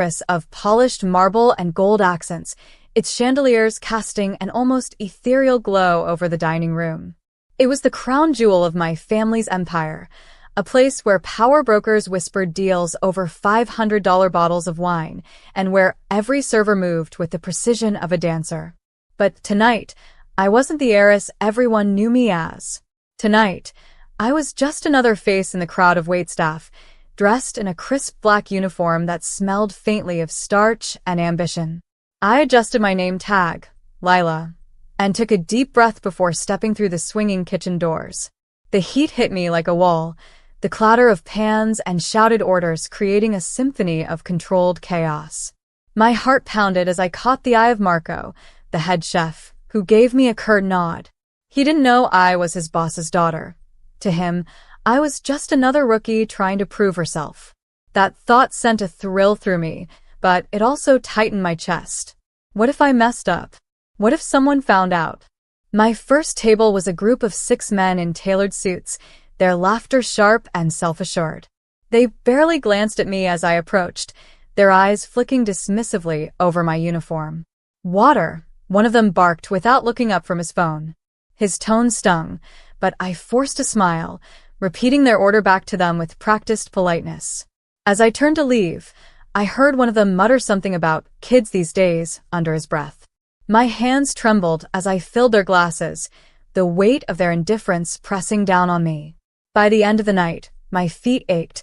Waitress of polished marble and gold accents, its chandeliers casting an almost ethereal glow over the dining room. It was the crown jewel of my family's empire, a place where power brokers whispered deals over $500 bottles of wine, and where every server moved with the precision of a dancer. But tonight, I wasn't the heiress everyone knew me as. Tonight, I was just another face in the crowd of waitstaff, dressed in a crisp black uniform that smelled faintly of starch and ambition. I adjusted my name tag, Lila, and took a deep breath before stepping through the swinging kitchen doors. The heat hit me like a wall, the clatter of pans and shouted orders creating a symphony of controlled chaos. My heart pounded as I caught the eye of Marco, the head chef, who gave me a curt nod. He didn't know I was his boss's daughter. To him, I was just another rookie trying to prove herself. That thought sent a thrill through me, but it also tightened my chest. What if I messed up? What if someone found out? My first table was a group of 6 men in tailored suits, their laughter sharp and self-assured. They barely glanced at me as I approached, their eyes flicking dismissively over my uniform. "Water," one of them barked without looking up from his phone. His tone stung, but I forced a smile, repeating their order back to them with practiced politeness. As I turned to leave, I heard one of them mutter something about kids these days under his breath. My hands trembled as I filled their glasses, the weight of their indifference pressing down on me. By the end of the night, my feet ached,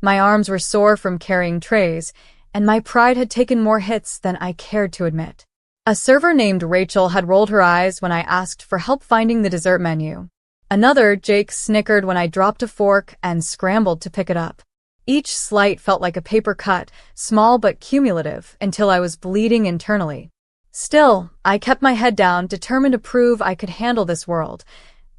my arms were sore from carrying trays, and my pride had taken more hits than I cared to admit. A server named Rachel had rolled her eyes when I asked for help finding the dessert menu. Another, Jake, snickered when I dropped a fork and scrambled to pick it up. Each slight felt like a paper cut, small but cumulative, until I was bleeding internally. Still, I kept my head down, determined to prove I could handle this world,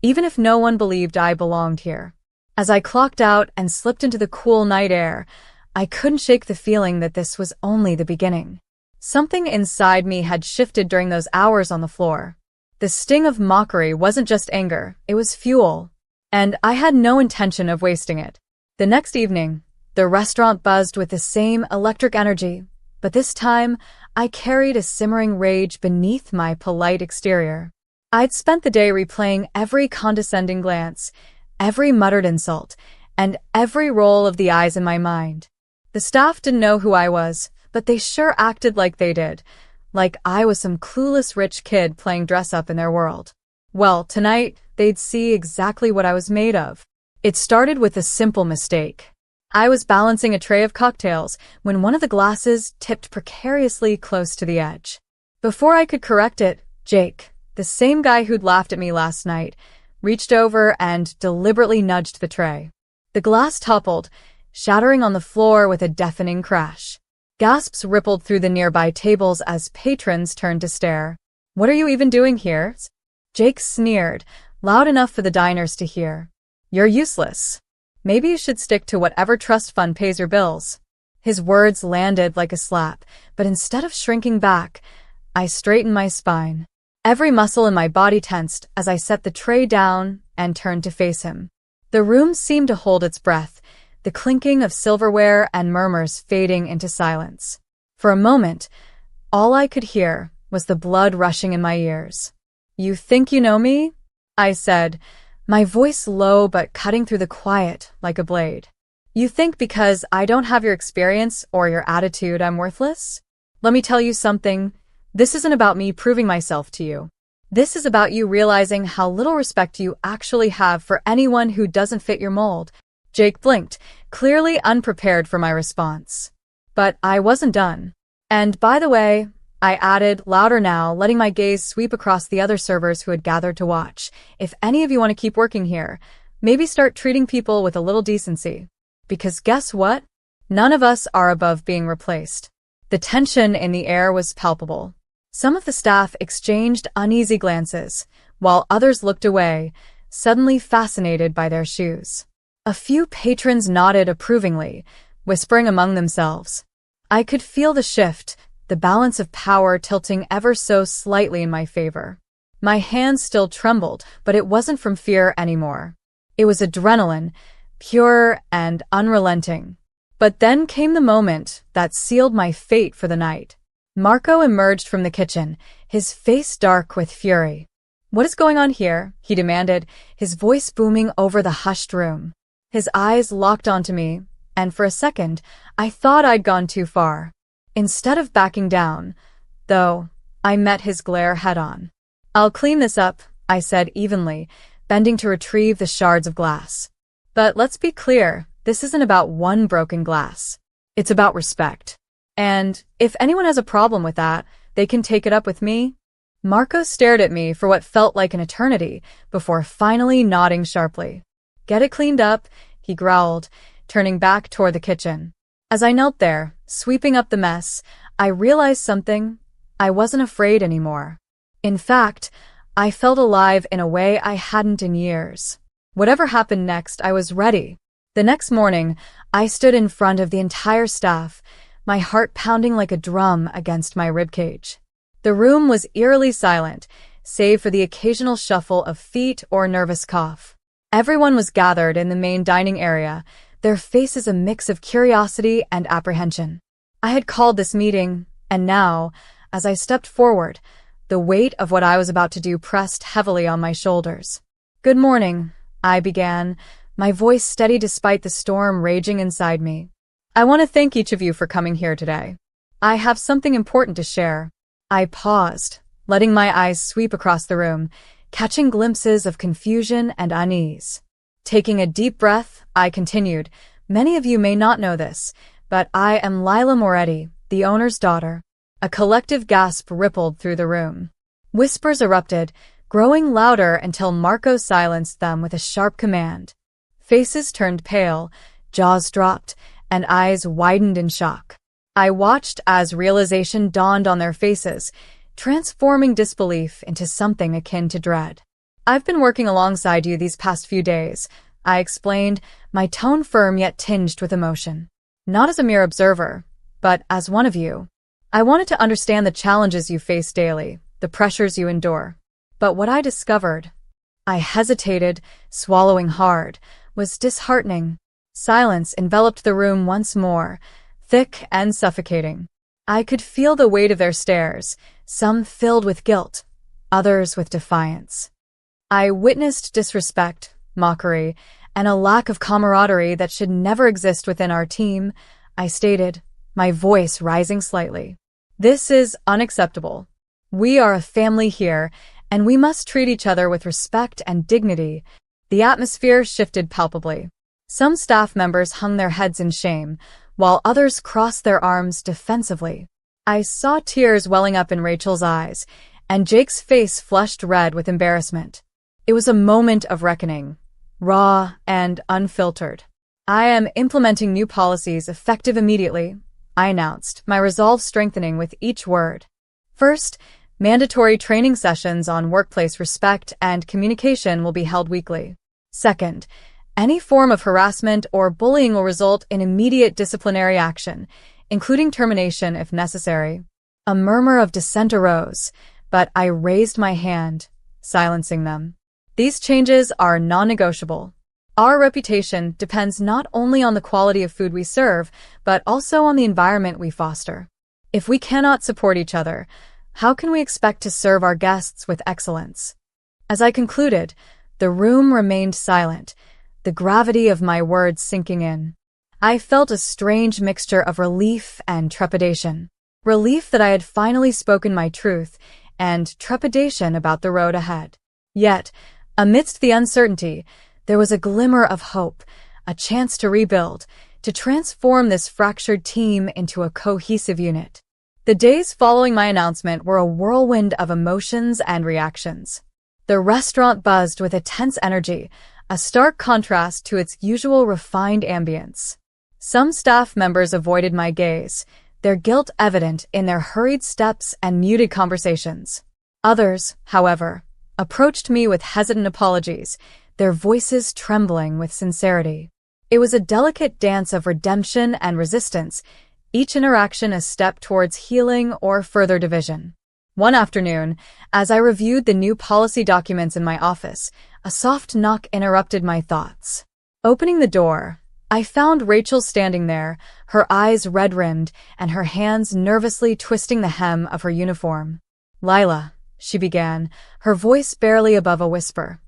even if no one believed I belonged here. As I clocked out and slipped into the cool night air, I couldn't shake the feeling that this was only the beginning. Something inside me had shifted during those hours on the floor. The sting of mockery wasn't just anger, it was fuel. And I had no intention of wasting it. The next evening, the restaurant buzzed with the same electric energy, but this time, I carried a simmering rage beneath my polite exterior. I'd spent the day replaying every condescending glance, every muttered insult, and every roll of the eyes in my mind. The staff didn't know who I was, but they sure acted like they did, like I was some clueless rich kid playing dress-up in their world. Well, tonight, they'd see exactly what I was made of. It started with a simple mistake. I was balancing a tray of cocktails when one of the glasses tipped precariously close to the edge. Before I could correct it, Jake, the same guy who'd laughed at me last night, reached over and deliberately nudged the tray. The glass toppled, shattering on the floor with a deafening crash. Gasps rippled through the nearby tables as patrons turned to stare. "What are you even doing here?" Jake sneered, loud enough for the diners to hear. "You're useless. Maybe you should stick to whatever trust fund pays your bills." His words landed like a slap, but instead of shrinking back, I straightened my spine. Every muscle in my body tensed as I set the tray down and turned to face him. The room seemed to hold its breath, the clinking of silverware and murmurs fading into silence. For a moment, all I could hear was the blood rushing in my ears. "You think you know me?" I said, my voice low but cutting through the quiet like a blade. "You think because I don't have your experience or your attitude I'm worthless? Let me tell you something. This isn't about me proving myself to you. This is about you realizing how little respect you actually have for anyone who doesn't fit your mold." Jake blinked, clearly unprepared for my response. But I wasn't done. "And by the way," I added, louder now, letting my gaze sweep across the other servers who had gathered to watch, "if any of you want to keep working here, maybe start treating people with a little decency. Because guess what? None of us are above being replaced." The tension in the air was palpable. Some of the staff exchanged uneasy glances, while others looked away, suddenly fascinated by their shoes. A few patrons nodded approvingly, whispering among themselves. I could feel the shift, the balance of power tilting ever so slightly in my favor. My hands still trembled, but it wasn't from fear anymore. It was adrenaline, pure and unrelenting. But then came the moment that sealed my fate for the night. Marco emerged from the kitchen, his face dark with fury. "What is going on here?" he demanded, his voice booming over the hushed room. His eyes locked onto me, and for a second, I thought I'd gone too far. Instead of backing down, though, I met his glare head-on. "I'll clean this up," I said evenly, bending to retrieve the shards of glass. "But let's be clear, this isn't about one broken glass. It's about respect. And if anyone has a problem with that, they can take it up with me." Marco stared at me for what felt like an eternity before finally nodding sharply. "Get it cleaned up," he growled, turning back toward the kitchen. As I knelt there, sweeping up the mess, I realized something. I wasn't afraid anymore. In fact, I felt alive in a way I hadn't in years. Whatever happened next, I was ready. The next morning, I stood in front of the entire staff, my heart pounding like a drum against my ribcage. The room was eerily silent, save for the occasional shuffle of feet or nervous cough. Everyone was gathered in the main dining area, their faces a mix of curiosity and apprehension. I had called this meeting, and now, as I stepped forward, the weight of what I was about to do pressed heavily on my shoulders. "Good morning," I began, my voice steady despite the storm raging inside me. "I want to thank each of you for coming here today. I have something important to share." I paused, letting my eyes sweep across the room, catching glimpses of confusion and unease. Taking a deep breath, I continued, "Many of you may not know this, but I am Lila Moretti, the owner's daughter." A collective gasp rippled through the room. Whispers erupted, growing louder until Marco silenced them with a sharp command. Faces turned pale, jaws dropped, and eyes widened in shock. I watched as realization dawned on their faces, transforming disbelief into something akin to dread. "I've been working alongside you these past few days," I explained, my tone firm yet tinged with emotion. "Not as a mere observer, but as one of you. I wanted to understand the challenges you face daily, the pressures you endure. But what I discovered," I hesitated, swallowing hard, "was disheartening." Silence enveloped the room once more, thick and suffocating. I could feel the weight of their stares, some filled with guilt, others with defiance. I witnessed disrespect, mockery, and a lack of camaraderie that should never exist within our team, I stated, my voice rising slightly. "This is unacceptable. We are a family here, and we must treat each other with respect and dignity." The atmosphere shifted palpably. Some staff members hung their heads in shame, while others crossed their arms defensively. I saw tears welling up in Rachel's eyes, and Jake's face flushed red with embarrassment. It was a moment of reckoning, raw and unfiltered. "I am implementing new policies effective immediately," I announced, my resolve strengthening with each word. "First, mandatory training sessions on workplace respect and communication will be held weekly. Second, any form of harassment or bullying will result in immediate disciplinary action, including termination if necessary." A murmur of dissent arose, but I raised my hand, silencing them. "These changes are non-negotiable. Our reputation depends not only on the quality of food we serve, but also on the environment we foster. If we cannot support each other, how can we expect to serve our guests with excellence?" As I concluded, the room remained silent, the gravity of my words sinking in. I felt a strange mixture of relief and trepidation. Relief that I had finally spoken my truth, and trepidation about the road ahead. Yet, amidst the uncertainty, there was a glimmer of hope, a chance to rebuild, to transform this fractured team into a cohesive unit. The days following my announcement were a whirlwind of emotions and reactions. The restaurant buzzed with a tense energy, a stark contrast to its usual refined ambience. Some staff members avoided my gaze, their guilt evident in their hurried steps and muted conversations. Others, however, approached me with hesitant apologies, their voices trembling with sincerity. It was a delicate dance of redemption and resistance, each interaction a step towards healing or further division. One afternoon, as I reviewed the new policy documents in my office, a soft knock interrupted my thoughts. Opening the door, I found Rachel standing there, her eyes red-rimmed and her hands nervously twisting the hem of her uniform. "Lila," she began, her voice barely above a whisper.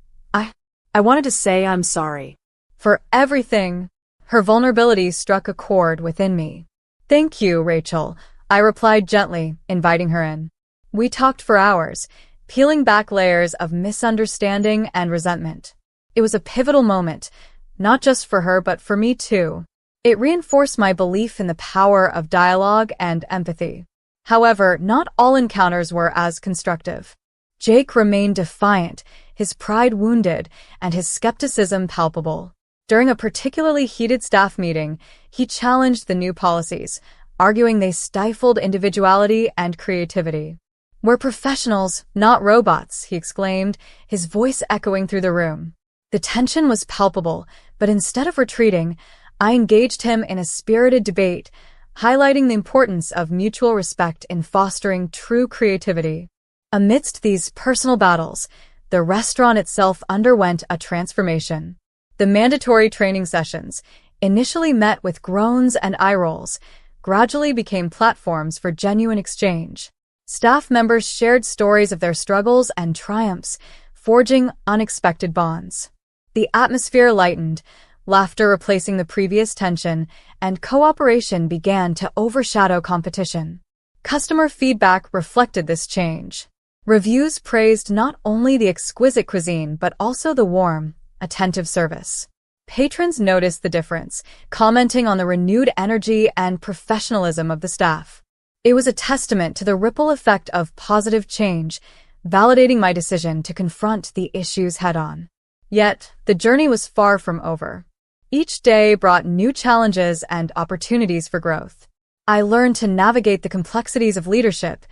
I wanted to say I'm sorry. For everything." Her vulnerability struck a chord within me. "Thank you, Rachel," I replied gently, inviting her in. We talked for hours, peeling back layers of misunderstanding and resentment. It was a pivotal moment, not just for her but for me too. It reinforced my belief in the power of dialogue and empathy. However, not all encounters were as constructive. Jake remained defiant, his pride wounded, and his skepticism palpable. During a particularly heated staff meeting, he challenged the new policies, arguing they stifled individuality and creativity. "We're professionals, not robots," he exclaimed, his voice echoing through the room. The tension was palpable, but instead of retreating, I engaged him in a spirited debate, highlighting the importance of mutual respect in fostering true creativity. Amidst these personal battles, the restaurant itself underwent a transformation. The mandatory training sessions, initially met with groans and eye rolls, gradually became platforms for genuine exchange. Staff members shared stories of their struggles and triumphs, forging unexpected bonds. The atmosphere lightened, laughter replacing the previous tension, and cooperation began to overshadow competition. Customer feedback reflected this change. Reviews praised not only the exquisite cuisine but also the warm, attentive service. Patrons noticed the difference, commenting on the renewed energy and professionalism of the staff. It was a testament to the ripple effect of positive change, validating my decision to confront the issues head-on. Yet, the journey was far from over. Each day brought new challenges and opportunities for growth. I learned to navigate the complexities of leadership,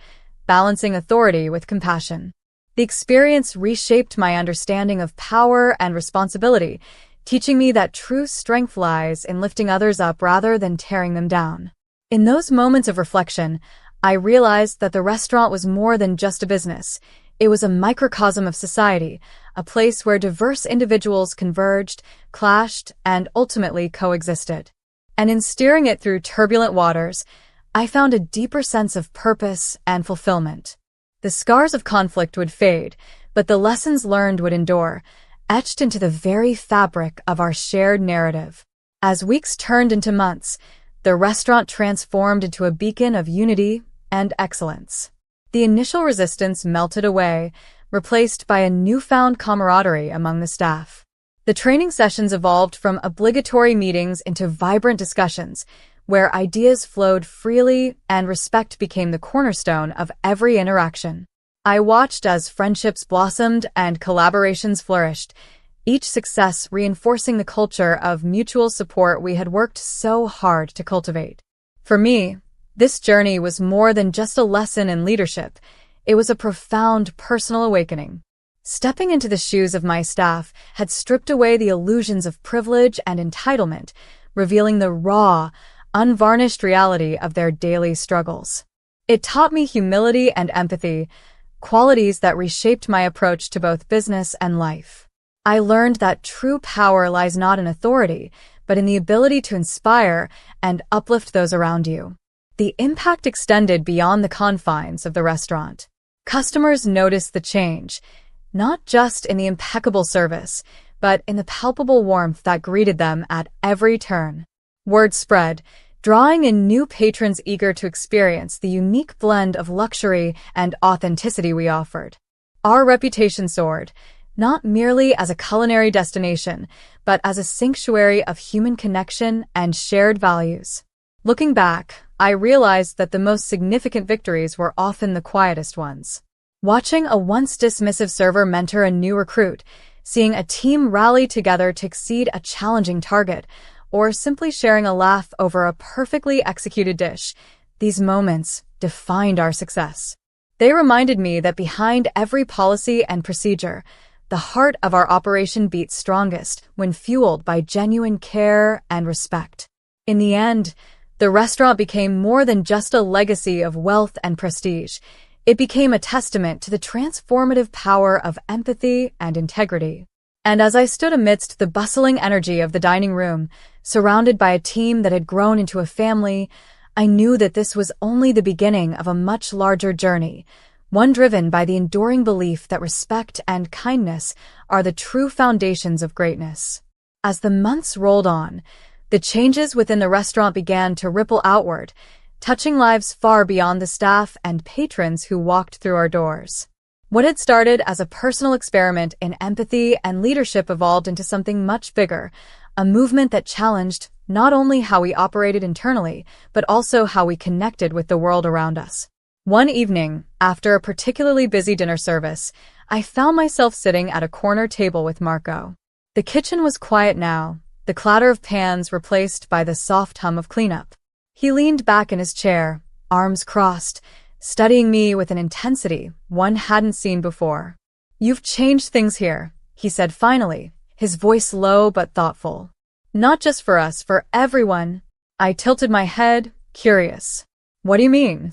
balancing authority with compassion. The experience reshaped my understanding of power and responsibility, teaching me that true strength lies in lifting others up rather than tearing them down. In those moments of reflection, I realized that the restaurant was more than just a business. It was a microcosm of society, a place where diverse individuals converged, clashed, and ultimately coexisted. And in steering it through turbulent waters, I found a deeper sense of purpose and fulfillment. The scars of conflict would fade, but the lessons learned would endure, etched into the very fabric of our shared narrative. As weeks turned into months, the restaurant transformed into a beacon of unity and excellence. The initial resistance melted away, replaced by a newfound camaraderie among the staff. The training sessions evolved from obligatory meetings into vibrant discussions, where ideas flowed freely and respect became the cornerstone of every interaction. I watched as friendships blossomed and collaborations flourished, each success reinforcing the culture of mutual support we had worked so hard to cultivate. For me, this journey was more than just a lesson in leadership. It was a profound personal awakening. Stepping into the shoes of my staff had stripped away the illusions of privilege and entitlement, revealing the raw, unvarnished reality of their daily struggles. It taught me humility and empathy, qualities that reshaped my approach to both business and life. I learned that true power lies not in authority, but in the ability to inspire and uplift those around you. The impact extended beyond the confines of the restaurant. Customers noticed the change, not just in the impeccable service, but in the palpable warmth that greeted them at every turn. Word spread, drawing in new patrons eager to experience the unique blend of luxury and authenticity we offered. Our reputation soared, not merely as a culinary destination, but as a sanctuary of human connection and shared values. Looking back, I realized that the most significant victories were often the quietest ones. Watching a once dismissive server mentor a new recruit, seeing a team rally together to exceed a challenging target, or simply sharing a laugh over a perfectly executed dish, these moments defined our success. They reminded me that behind every policy and procedure, the heart of our operation beats strongest when fueled by genuine care and respect. In the end, the restaurant became more than just a legacy of wealth and prestige. It became a testament to the transformative power of empathy and integrity. And as I stood amidst the bustling energy of the dining room, surrounded by a team that had grown into a family, I knew that this was only the beginning of a much larger journey, one driven by the enduring belief that respect and kindness are the true foundations of greatness. As the months rolled on, the changes within the restaurant began to ripple outward, touching lives far beyond the staff and patrons who walked through our doors. What had started as a personal experiment in empathy and leadership evolved into something much bigger, a movement that challenged not only how we operated internally, but also how we connected with the world around us. One evening, after a particularly busy dinner service, I found myself sitting at a corner table with Marco. The kitchen was quiet now, the clatter of pans replaced by the soft hum of cleanup. He leaned back in his chair, arms crossed, studying me with an intensity one hadn't seen before. "You've changed things here," he said finally, his voice low but thoughtful. "Not just for us, for everyone." I tilted my head, curious. "What do you mean?"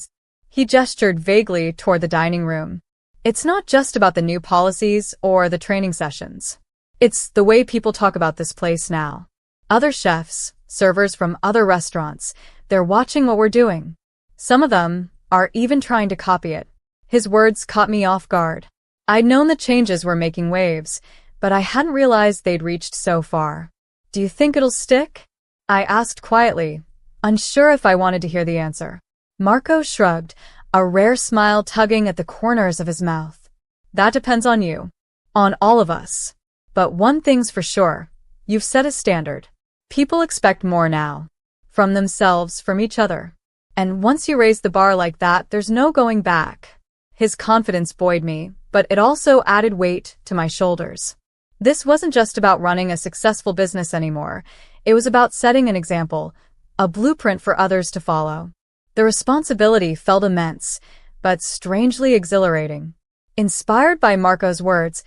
He gestured vaguely toward the dining room. "It's not just about the new policies or the training sessions. It's the way people talk about this place now. Other chefs, servers from other restaurants, they're watching what we're doing. Some of them are even trying to copy it." His words caught me off guard. I'd known the changes were making waves, but I hadn't realized they'd reached so far. "Do you think it'll stick?" I asked quietly, unsure if I wanted to hear the answer. Marco shrugged, a rare smile tugging at the corners of his mouth. "That depends on you. On all of us. But one thing's for sure, you've set a standard. People expect more now. From themselves, from each other. And once you raise the bar like that, there's no going back." His confidence buoyed me, but it also added weight to my shoulders. This wasn't just about running a successful business anymore. It was about setting an example, a blueprint for others to follow. The responsibility felt immense, but strangely exhilarating. Inspired by Marco's words,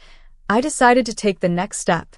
I decided to take the next step,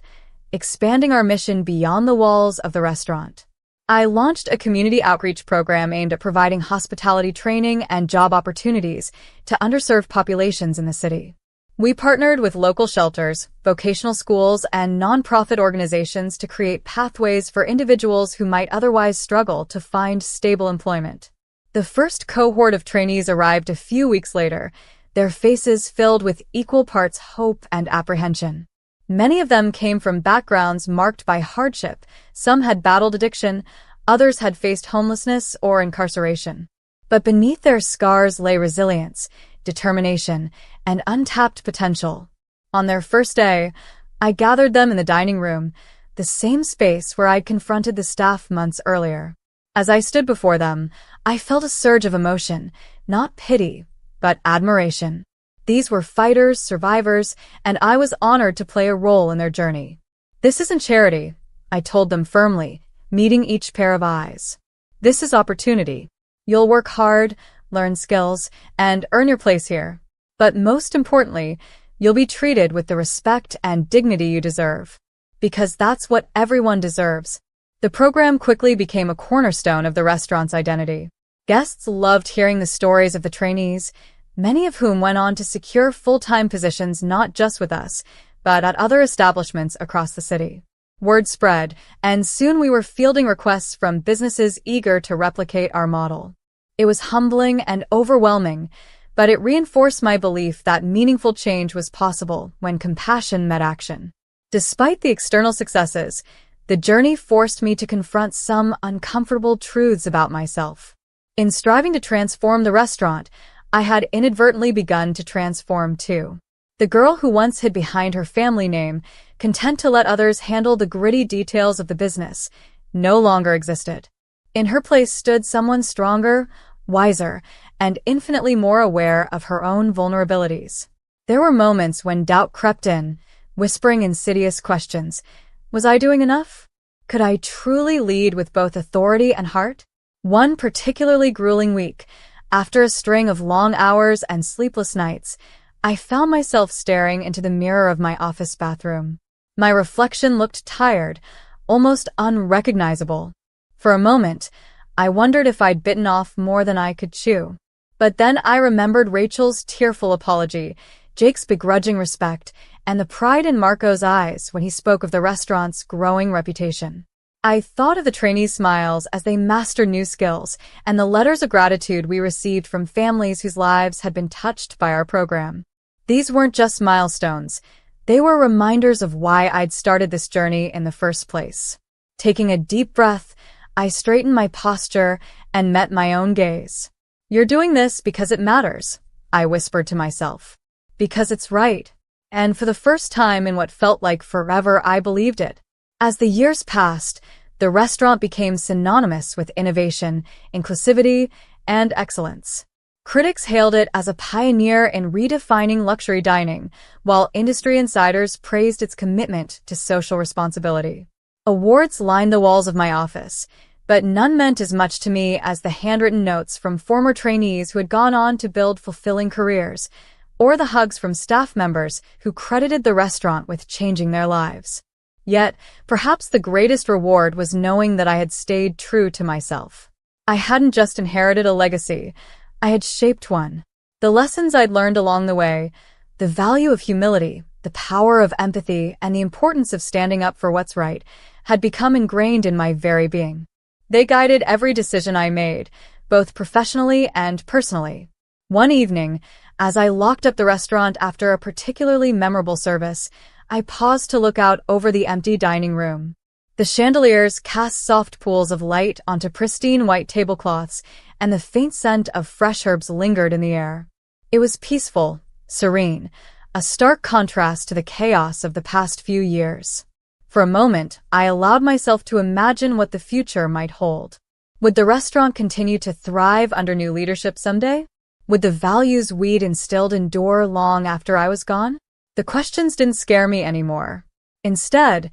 expanding our mission beyond the walls of the restaurant. I launched a community outreach program aimed at providing hospitality training and job opportunities to underserved populations in the city. We partnered with local shelters, vocational schools, and nonprofit organizations to create pathways for individuals who might otherwise struggle to find stable employment. The first cohort of trainees arrived a few weeks later, their faces filled with equal parts hope and apprehension. Many of them came from backgrounds marked by hardship. Some had battled addiction, others had faced homelessness or incarceration. But beneath their scars lay resilience, determination, and untapped potential. On their first day, I gathered them in the dining room, the same space where I'd confronted the staff months earlier. As I stood before them, I felt a surge of emotion, not pity, but admiration. These were fighters, survivors, and I was honored to play a role in their journey. "This isn't charity," I told them firmly, meeting each pair of eyes. "This is opportunity. You'll work hard, learn skills, and earn your place here. But most importantly, you'll be treated with the respect and dignity you deserve. Because that's what everyone deserves." The program quickly became a cornerstone of the restaurant's identity. Guests loved hearing the stories of the trainees, many of whom went on to secure full-time positions not just with us, but at other establishments across the city. Word spread, and soon we were fielding requests from businesses eager to replicate our model. It was humbling and overwhelming, but it reinforced my belief that meaningful change was possible when compassion met action. Despite the external successes, the journey forced me to confront some uncomfortable truths about myself. In striving to transform the restaurant, I had inadvertently begun to transform too. The girl who once hid behind her family name, content to let others handle the gritty details of the business, no longer existed. In her place stood someone stronger, wiser, and infinitely more aware of her own vulnerabilities. There were moments when doubt crept in, whispering insidious questions. Was I doing enough? Could I truly lead with both authority and heart? One particularly grueling week, after a string of long hours and sleepless nights, I found myself staring into the mirror of my office bathroom. My reflection looked tired, almost unrecognizable. For a moment, I wondered if I'd bitten off more than I could chew. But then I remembered Rachel's tearful apology, Jake's begrudging respect, and the pride in Marco's eyes when he spoke of the restaurant's growing reputation. I thought of the trainees' smiles as they mastered new skills and the letters of gratitude we received from families whose lives had been touched by our program. These weren't just milestones. They were reminders of why I'd started this journey in the first place. Taking a deep breath, I straightened my posture and met my own gaze. "You're doing this because it matters," I whispered to myself. "Because it's right." And for the first time in what felt like forever, I believed it. As the years passed, the restaurant became synonymous with innovation, inclusivity, and excellence. Critics hailed it as a pioneer in redefining luxury dining, while industry insiders praised its commitment to social responsibility. Awards lined the walls of my office, but none meant as much to me as the handwritten notes from former trainees who had gone on to build fulfilling careers, or the hugs from staff members who credited the restaurant with changing their lives. Yet, perhaps the greatest reward was knowing that I had stayed true to myself. I hadn't just inherited a legacy, I had shaped one. The lessons I'd learned along the way, the value of humility, the power of empathy, and the importance of standing up for what's right, had become ingrained in my very being. They guided every decision I made, both professionally and personally. One evening, as I locked up the restaurant after a particularly memorable service, I paused to look out over the empty dining room. The chandeliers cast soft pools of light onto pristine white tablecloths, and the faint scent of fresh herbs lingered in the air. It was peaceful, serene, a stark contrast to the chaos of the past few years. For a moment, I allowed myself to imagine what the future might hold. Would the restaurant continue to thrive under new leadership someday? Would the values we'd instilled endure long after I was gone? The questions didn't scare me anymore. Instead,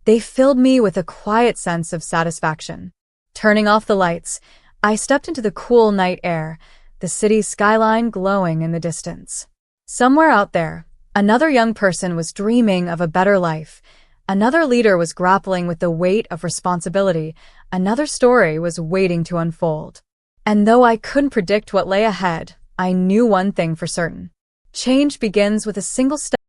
they filled me with a quiet sense of satisfaction. Turning off the lights, I stepped into the cool night air, the city's skyline glowing in the distance. Somewhere out there, another young person was dreaming of a better life. Another leader was grappling with the weight of responsibility. Another story was waiting to unfold. And though I couldn't predict what lay ahead, I knew one thing for certain. Change begins with a single step.